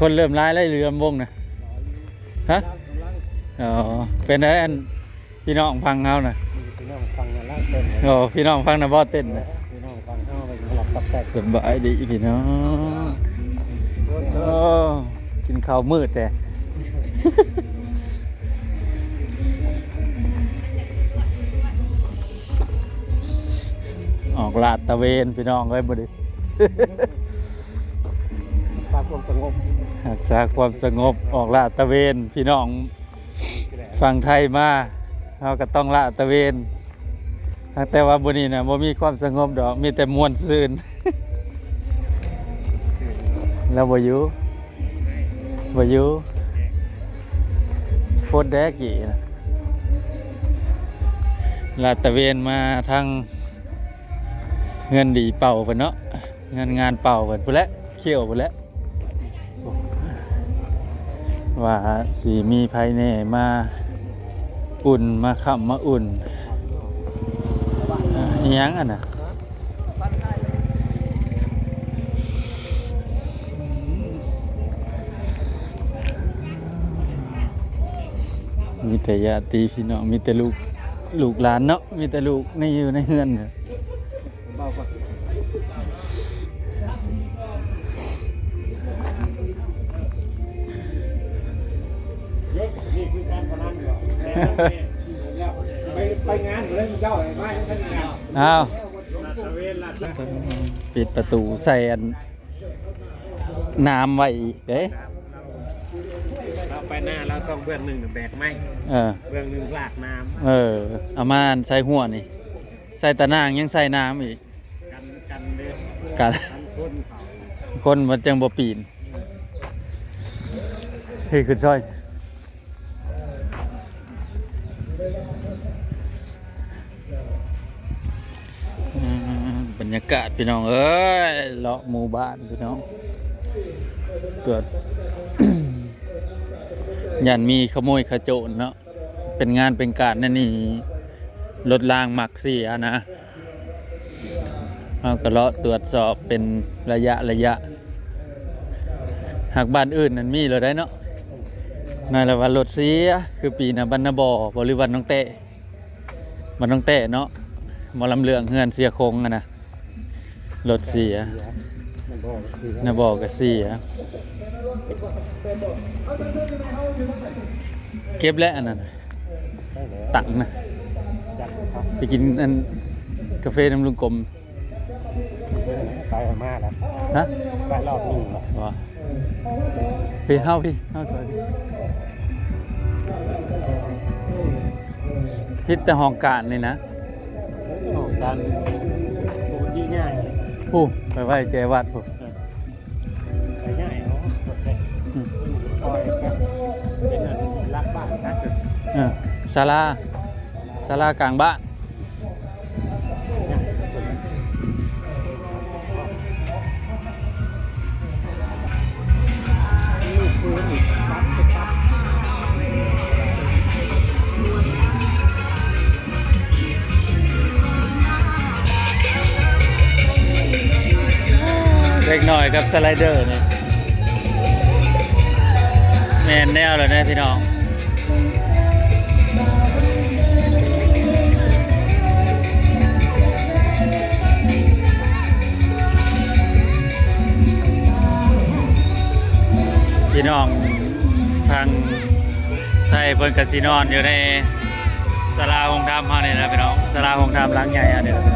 คนเริ่มร้ายไล่เรือมวงนะฮะอ๋อเป็นอะไรอันพี่น้องฟังเขานะพี่น้องฟังนะล่าเต้นโอ้พี่น้องฟังนะบ่เต้นนะ พี่น้องฟังเข้าไปหลับตับแตกสบายดีพี่น้องโอ้กินข้าวมืดแต่ออกลาดตะเวนพี่น้องไว้บ่ดิฝากความสงบรักษาความสงบออกลาดตะเวนพี่น้องฟังไทยมาเราก็ต้องลาดตะเวนแต่ว่าบนนี้นะบ่มีความสงบดอกมีแต่มวลซืนแล้วบ่อยู่โคตรแดกี่นะลาดตะเวนมาทางเงินดีเป่ากันเนาะงานเป่ากันพุ่นแหละเขี้ยวพุ่นแหละว่าสีมีภายในมาอุ่นมาค่ำมาอุ่นยังอ่ะนะมีแต่ญาติพี่น้องมีแต่ลูกหลานเนาะมีแต่ลูกในอยู่ในเฮือนเนี่ยเบาก่อนนี่คือการพนันเหรอไปงานเล่นเจ้าอะไรไม่ท่านงานอ้าว ลาดตะเวน ปิดประตูใส่น้ำไว้เด้เราไปหน้าเราต้องเบื้องหนึ่งแบกไม้เบื้องหนึ่งลากน้ำเอามาใส่หัวนี่ใส่ตะนางยังใส่น้ำอีกกันเดือดกันคนมันจังบ่ปีนเฮ้ยขึ้นซอยบรรยากาศพี่น้องเอ้ยเลาะหมู่บ้านพี่น้องเกิด ยันมีขโมยขโจรเนาะเป็นงานเป็นการนั่นนี่รถรางหมักเสียนะเราก็เลาะตรวจสอบเป็นระยะหากบ้านอื่นนั่นมีเลยได้เนาะนั่นแหละว่ารถเสียคือปีน่ะบรรณบ่อบริวันน้องเต้มันน้องเต้เนาะหมอลำเลืองเฮือนเสียคงอะนะรถเสียน่ะบอกก็เสียเก็บแล้วอันนั้นตักนะไปกินอันกาแฟน้ำลุงกลมไปมาแล้วฮะไปรอบหนึ่งแล้วว้าพี่เฮาสวยพิษแต่ห้องการเลยนะห้องการปกติง่ายผู้ไปไหว้เจวัดผู้ง่ายเนาะคอยครับเป็นอันรักบ้านนะศาลากลางบ้านเล็กน้อยกับสไลเดอร์เนี่ยแมนแนวเลยนะพี่น้องพี่น้องทางไทยเพิ่นกสินอนอยู่ในศาลาหงส์ธรรมเฮานี่นะพี่น้องศาลาหงส์ธรรมหลังใหญ่อันนี้นะ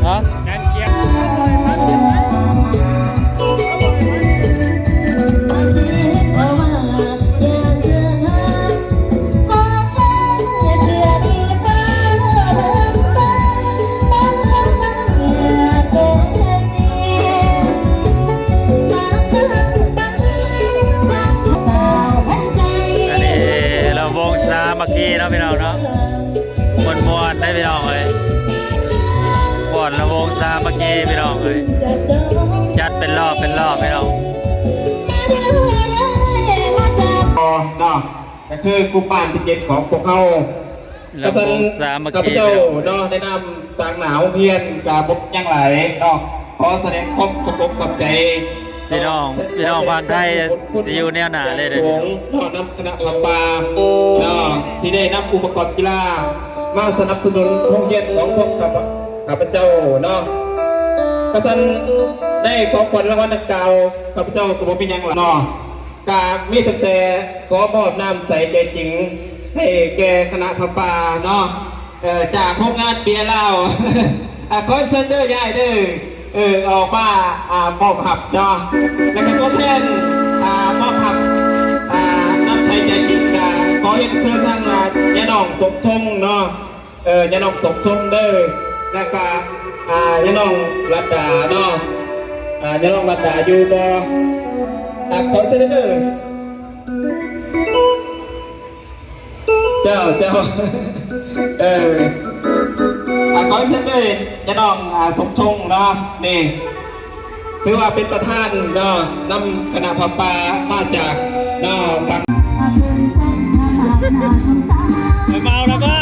ฮะเมื่อกี้เนาะพี่น้องเนาะมวนได้พี่น้องเลยก่อนระวงซาเมื่อกี้พี่น้องเลยจัดเป็นรอบพี่น้องเนาะก็คือกลุ่มบ้านที่7ของพวกเขา แล้ววงสามัค ข้าพ คี เจ้าเนาะได้นำต่างหนาวเพียนกับบกยังไหลเนาะขอแสดงความขอบคุณกับใจ พี่น้องฝั่งไทยจะอยู่แนวหนาเลยเด้อ หลวงเนาะนำคณะลำปาเนาะที่ได้นำอุปกรณ์กีฬามาสนับสนุนโรงเรียนของพวกข้าพเจ้าเนาะกระสันได้ของขวัญรางวัลดังกล่าวข้าพเจ้าก็บ่มีหยังหรอกเนาะกามีตั้งแต่ขอมอบน้ำใสใจจริงให้แก่คณะพระป่าเนาะจากโครงงานเบียร์เหล้า ขอเชิญเด้อยายเด้อออกมามอบหับเนาะแล้วก็ตัวแทนมอบหับน้ำใสใจจริงกาขอเชิญทางยาดองตบทงเนาะยาดองตบทงเด้อแล้วก็ยาดองรัดดาเนาะยาดองรัดดาอยู่บ่ขอเชิญเด้อเจ้า ขอเชิญเลยยาดองสมชงเนาะนี่ถือว่าเป็นประธานเนาะนำคณะพระป่ามาจากเนาะกับ ไม่เมาแล้วก็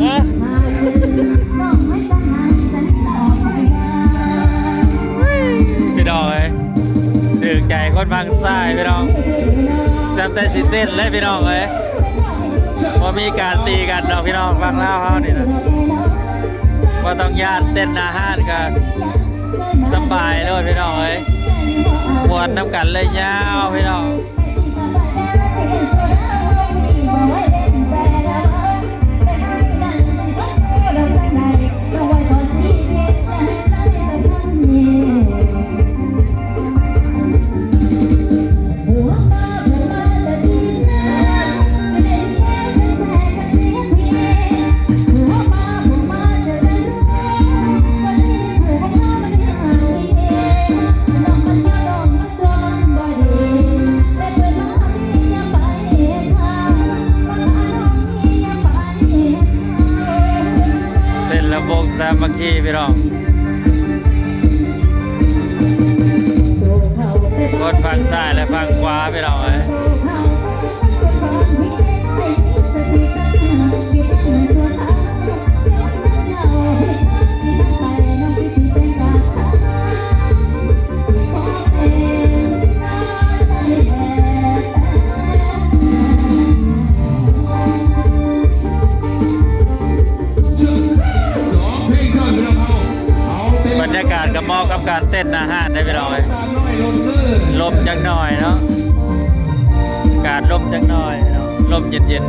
ฮะพี่น้องเอ้ยดึกใจคนบางทรายพี่น้องจำแต่สิเต้นเลยพี่น้องเอ้ยพอมีการตีกันเราพี่น้องฟังเล่าเขานี่นะว่าต้องญาติเต้นอาหารกันสบายเลยพี่น้องเอ้ยมวนน้ำกันเลยยาวพี่น้อง วงสามัคคีพี่น้องคนฝั่งซ้ายและฝั่งขวาพี่น้องเอ้ยบรรยากาศก็เหมาะกับการเต้นอาหารได้พี่น้องเอ้ยลมจังหน่อยเนาะการลมจังหน่อยเนาะลมเย็น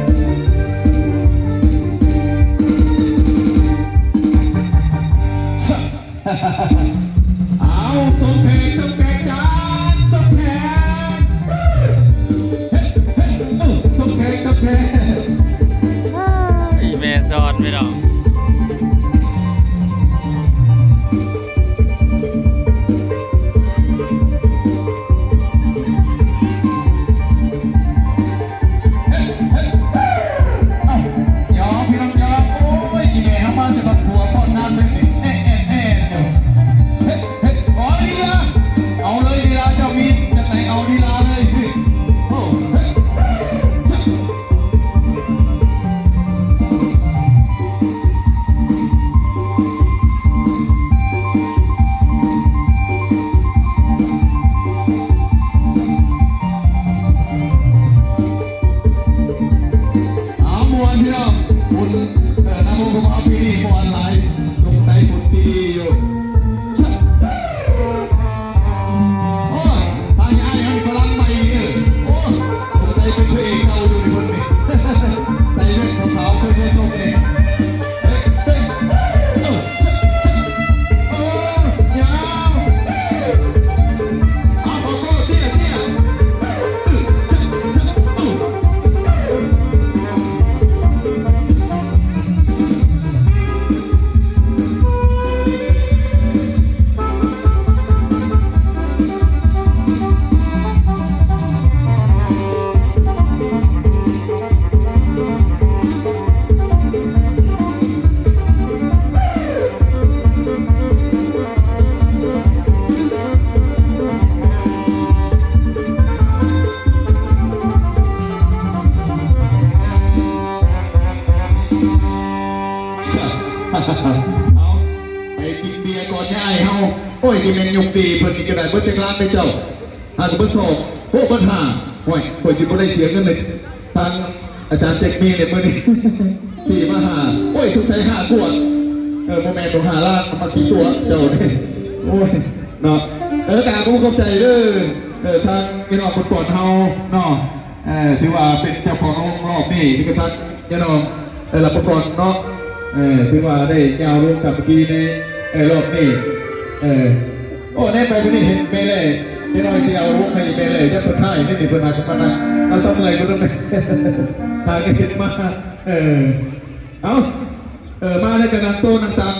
เอาสมเพชสมแกจานสมแขกสมแขกสมแขก อีเมซอนพี่น้อง เอาไปกินเบียร์ก่อนย่ายเฮาโอ้ยกินเมนยุงดีเพิ่นนี่ก็ได้เบิ่จักร้านไปเจ้าหาแต่เบิ่โศกโอ้เบิ่หาโอ้ยข่อยสิบ่ได้เสียเงินเลยทางอาจารย์เจ็กมีเนี่ยมื้อนี้ ขี่มาหาโอ้ยชุดใส่5 ขวดโมแมนต์หาล่างมากี่ตัวเจ้าเนี่ยโอ้ยเนาะแต่กูเข้าใจเด้อทางพี่น้องคนก่อนเฮาเนาะที่ว่าเป็นเจ้าของรอบนี่ที่กระทักพี่น้องเราประกอบเนาะที่ว่าได้ยาวรวมกับเมื่อกี้ในรอบนี้โอ้แน่ไปคนนี้เห็นไปเลยพี่น้องที่เอาวงให้ไปเลยจะเปิดท้ายไม่มีปัญหากับมันนะเอาซ้ำเลยก็ต้องไปทางก็เห็นมาเอามาในกระดังโตนังตัง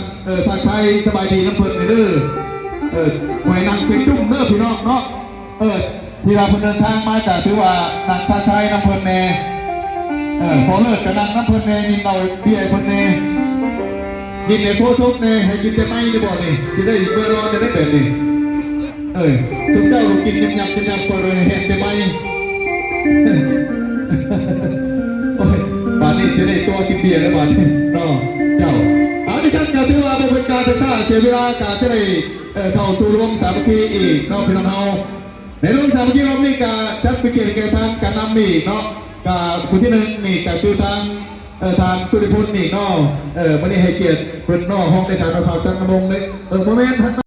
ภาคไทยสบายดีน้ำเพลินเด้อหวยนางเป็นจุ้มเด้อพี่น้องเนาะที่เราเดินทางมาจากถือว่านางภาคไทยน้ำเพลินแน่พอเลิกกับนางน้ำเพลินแน่ยินเราเบี้ยเพลินแน่ยินในโพซุกแน่ให้กินแต่ไม่ได้บอกนี่จะได้เบอร์รอจะได้เดินนี่ชุดเจ้าลูกกินยำก็เลยเห็นแต่ไม่ป่านนี้จะได้ตัวกินเบียร์แล้วป่านนี้เนาะเจ้าเอาที่ฉันก็ถือว่าเป็นการจะฆ่าเสียเวลาการจะได้เข้าสู่รวมสามัคคีอีกเนาะพี่น้องเราในรวมสามัคคีรอบนี้ก็จะเป็นเกียรติแก่ทางการนำอีกเนาะกับคนที่หนึ่งนี่ก็คือทางสุริพลนี่เนาะวันนี้ให้เกียรติเป็นนอกห้องในการมาฝากตั้งกระมงเลยโมเมนต์